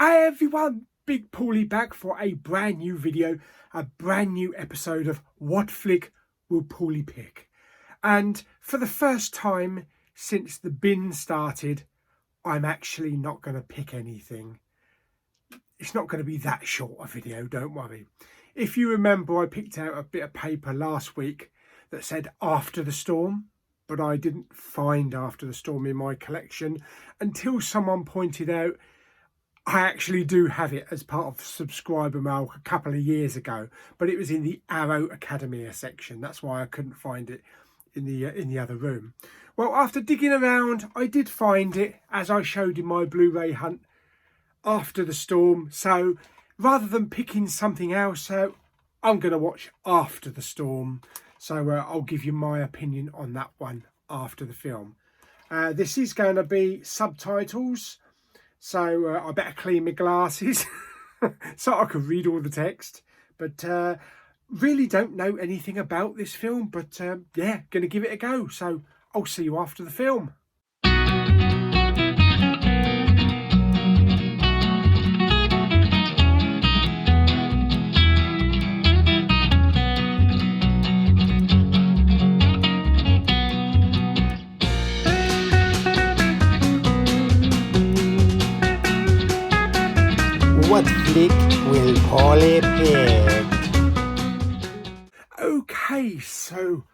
Hey everyone, Big Paulie back for a brand new video, a brand new episode of What Flick Will Paulie Pick? And for the first time since the bin started, I'm actually not going to pick anything. It's not going to be that short a video, don't worry. If you remember, I picked out a bit of paper last week that said After the Storm, but I didn't find After the Storm in my collection until someone pointed out I actually do have it as part of subscriber mail a couple of years ago, but it was in the Arrow Academia section. That's why I couldn't find it in the other room. Well, after digging around, I did find it, as I showed in my Blu-ray hunt, After the Storm. So rather than picking something else out, I'm going to watch After the Storm. So I'll give you my opinion on that one after the film. This is going to be subtitles. So I better clean my glasses so I can read all the text. But really don't know anything about this film. But yeah, going to give it a go. So I'll see you after the film. What flick will Paulie pick? Okay, so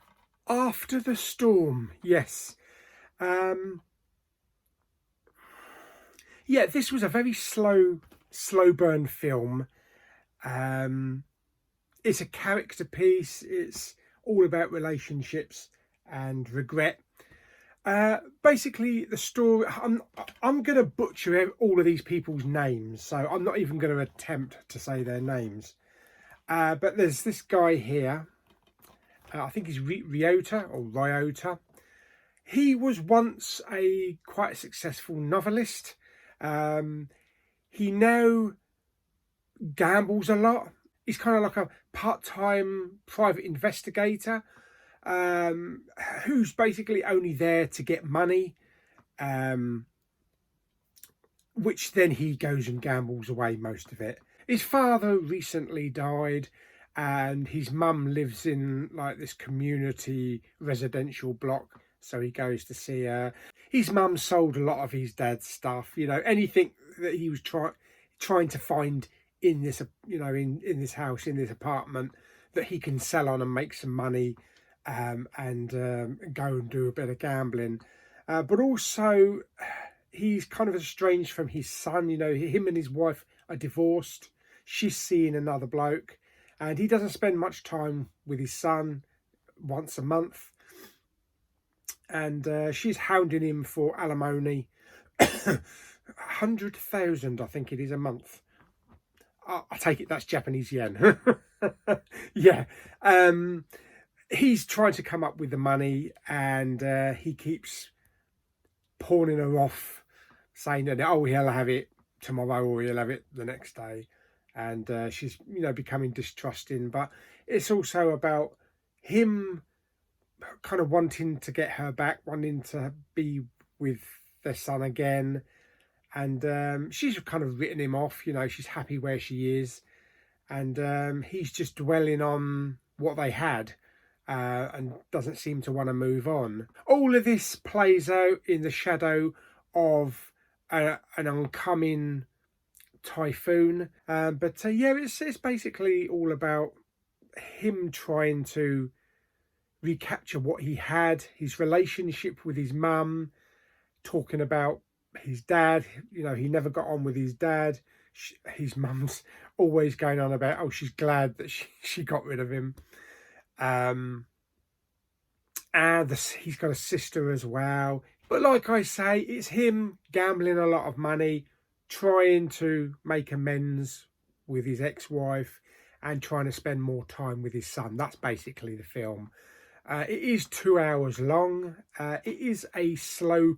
After the Storm, yes. Yeah, this was a very slow burn film. It's a character piece. It's all about relationships and regret. Basically, the story, I'm going to butcher all of these people's names, so I'm not even going to attempt to say their names. But there's this guy here. I think he's Ryota. He was once a quite successful novelist. He now gambles a lot. He's kind of like a part-time private investigator who's basically only there to get money, which then he goes and gambles away most of it. His father recently died, and his mum lives in like this community residential block, so he goes to see her. His mum sold a lot of his dad's stuff, you know, anything that he was trying to find in this, you know, in this house, in this apartment, that he can sell on and make some money, and go and do a bit of gambling. But also he's kind of estranged from his son. You know, him and his wife are divorced. She's seeing another bloke, and he doesn't spend much time with his son, once a month. And she's hounding him for alimony. 100,000, I think it is, a month. I take it that's Japanese yen. Yeah. He's trying to come up with the money, and he keeps pawning her off, saying that, oh, he'll have it tomorrow or he'll have it the next day. And she's, you know, becoming distrusting. But it's also about him kind of wanting to get her back, wanting to be with their son again. And she's kind of written him off, you know, she's happy where she is. And he's just dwelling on what they had. And doesn't seem to want to move on. All of this plays out in the shadow of an oncoming typhoon. But yeah, it's basically all about him trying to recapture what he had, his relationship with his mum, talking about his dad. You know, he never got on with his dad. His mum's always going on about, oh, she's glad that she got rid of him. And he's got a sister as well. But like I say, it's him gambling a lot of money, trying to make amends with his ex-wife, and trying to spend more time with his son. That's basically the film. It is 2 hours long. It is a slow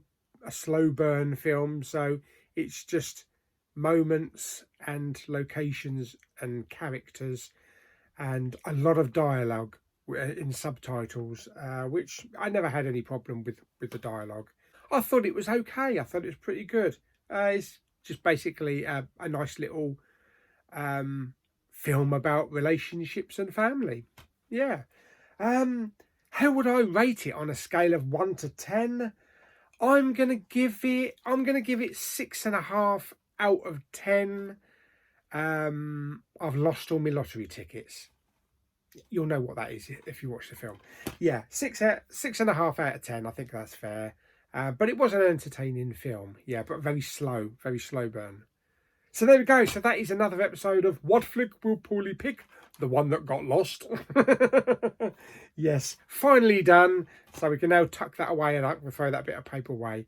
burn film, so it's just moments and locations and characters and a lot of dialogue in subtitles, which I never had any problem with the dialogue. I thought it was okay. I thought it was pretty good. It's just basically a nice little film about relationships and family. Yeah. How would I rate it on a scale of 1 to 10? I'm gonna give it 6.5 out of 10. I've lost all my lottery tickets. You'll know what that is if you watch the film. Yeah, 6.5 out of 10. I think that's fair. But it was an entertaining film. Yeah, but very slow burn. So there we go. So that is another episode of What Flick Will Paulie Pick? The one that got lost. Yes, finally done. So we can now tuck that away and I can throw that bit of paper away.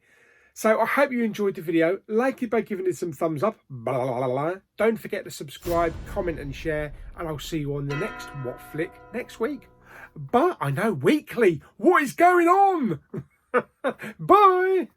So I hope you enjoyed the video. Like it by giving it some thumbs up. Blah, blah, blah, blah. Don't forget to subscribe, comment and share. And I'll see you on the next What Flick next week. But I know, weekly. What is going on? Bye.